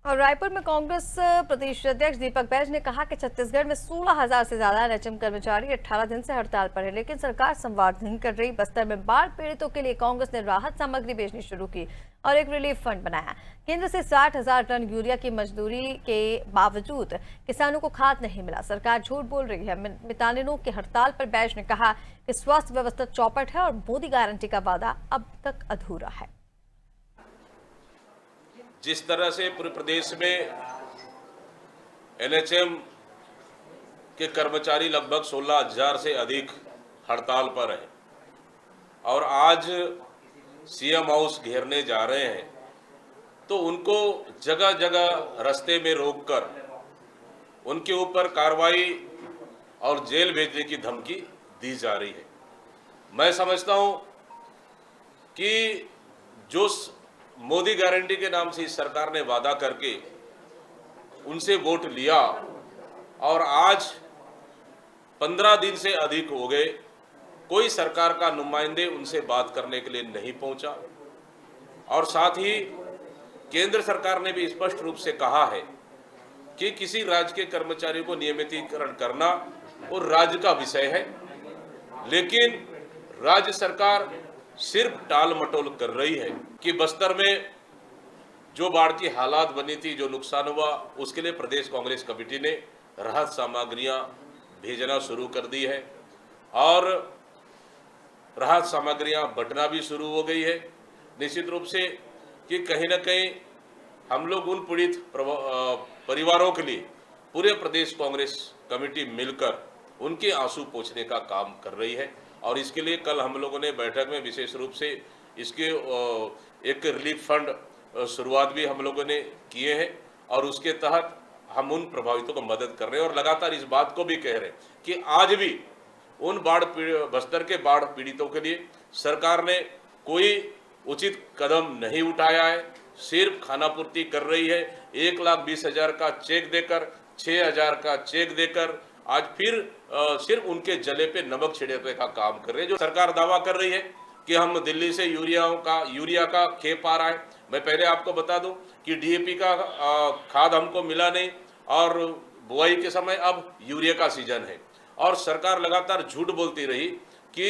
और रायपुर में कांग्रेस प्रदेश अध्यक्ष दीपक बैज ने कहा कि छत्तीसगढ़ में 16,000 से ज्यादा एनएचएम कर्मचारी 18 दिन से हड़ताल पर है, लेकिन सरकार संवाद नहीं कर रही। बस्तर में बाढ़ पीड़ितों के लिए कांग्रेस ने राहत सामग्री भेजनी शुरू की और एक रिलीफ फंड बनाया। केंद्र से 60,000 टन यूरिया की मजदूरी के बावजूद किसानों को खाद नहीं मिला। सरकार झूठ बोल रही है। मितानिनों की हड़ताल पर बैज ने कहा कि स्वास्थ्य व्यवस्था चौपट है और मोदी गारंटी का वादा अब तक अधूरा है। जिस तरह से पूरे प्रदेश में एनएचएम के कर्मचारी लगभग 16,000 से अधिक हड़ताल पर हैं और आज सीएम हाउस घेरने जा रहे हैं, तो उनको जगह जगह रास्ते में रोककर उनके ऊपर कार्रवाई और जेल भेजने की धमकी दी जा रही है। मैं समझता हूं कि जो मोदी गारंटी के नाम से इस सरकार ने वादा करके उनसे वोट लिया और आज 15 दिन से अधिक हो गए, कोई सरकार का नुमाइंदे उनसे बात करने के लिए नहीं पहुंचा। और साथ ही केंद्र सरकार ने भी स्पष्ट रूप से कहा है कि किसी राज्य के कर्मचारी को नियमितीकरण करना वो राज्य का विषय है, लेकिन राज्य सरकार सिर्फ टाल मटोल कर रही है कि बस्तर में जो बाढ़ की हालात बनी थी, जो नुकसान हुआ, उसके लिए प्रदेश कांग्रेस कमेटी ने राहत सामग्रियां भेजना शुरू कर दी है और राहत सामग्रियां बंटना भी शुरू हो गई है। निश्चित रूप से कि कहीं ना कहीं हम लोग उन पीड़ित परिवारों के लिए पूरे प्रदेश कांग्रेस कमेटी मिलकर उनके आंसू पोंछने का काम कर रही है और इसके लिए कल हम लोगों ने बैठक में विशेष रूप से इसके एक रिलीफ फंड शुरुआत भी हम लोगों ने किए हैं और उसके तहत हम उन प्रभावितों को मदद कर रहे हैं और लगातार इस बात को भी कह रहे हैं कि आज भी उन बस्तर के बाढ़ पीड़ितों के लिए सरकार ने कोई उचित कदम नहीं उठाया है, सिर्फ खानापूर्ति कर रही है। 1,20,000 का चेक देकर, 6,000 का चेक देकर आज फिर सिर्फ उनके जले पे नमक छिड़कने का काम कर रहे हैं। जो सरकार दावा कर रही है कि हम दिल्ली से यूरिया का खेप आ रहा है, मैं पहले आपको बता दूं कि डीएपी का खाद हमको मिला नहीं और बुआई के समय अब यूरिया का सीजन है और सरकार लगातार झूठ बोलती रही कि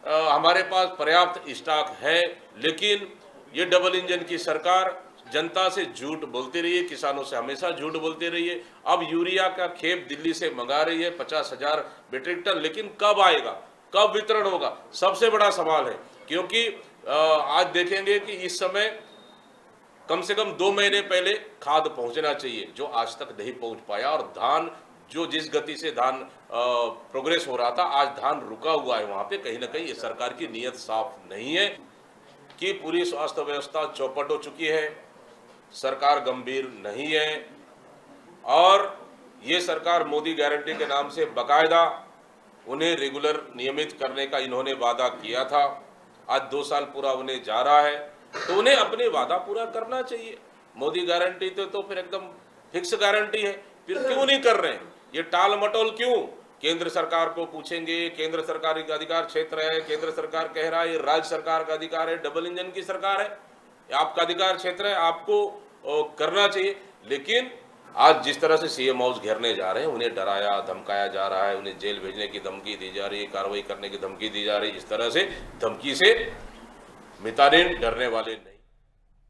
हमारे पास पर्याप्त स्टॉक है, लेकिन ये डबल इंजन की सरकार जनता से झूठ बोलती रही है, किसानों से हमेशा झूठ बोलती रही है। अब यूरिया का खेप दिल्ली से मंगा रही है 50,000 मीट्रिक टन, लेकिन कब आएगा, कब वितरण होगा, सबसे बड़ा सवाल है। क्योंकि आज देखेंगे कि इस समय कम से कम 2 महीने पहले खाद पहुंचना चाहिए, जो आज तक नहीं पहुंच पाया और धान जो जिस गति से धान प्रोग्रेस हो रहा था, आज धान रुका हुआ है। वहां पे कहीं ना कहीं ये सरकार की नीयत साफ नहीं है कि पूरी स्वास्थ्य व्यवस्था चौपट हो चुकी है, सरकार गंभीर नहीं है और ये सरकार मोदी गारंटी के नाम से बकायदा उन्हें रेगुलर नियमित करने का इन्होंने वादा किया था। आज 2 साल पूरा उन्हें जा रहा है, तो उन्हें अपने वादा पूरा करना चाहिए। मोदी गारंटी तो फिर एकदम फिक्स गारंटी है, फिर क्यों नहीं कर रहे हैं? ये टाल मटोल क्यों? केंद्र सरकार को पूछेंगे, केंद्र सरकार का अधिकार क्षेत्र है, केंद्र सरकार कह रहा है ये राज्य सरकार का अधिकार है, डबल इंजन की सरकार है, आपका अधिकार क्षेत्र है, आपको करना चाहिए। लेकिन आज जिस तरह से सीएम हाउस घेरने जा रहे हैं, उन्हें डराया धमकाया जा रहा है, उन्हें जेल भेजने की धमकी दी जा रही है, कार्रवाई करने की धमकी दी जा रही है। इस तरह से धमकी से मितानिन डरने वाले नहीं।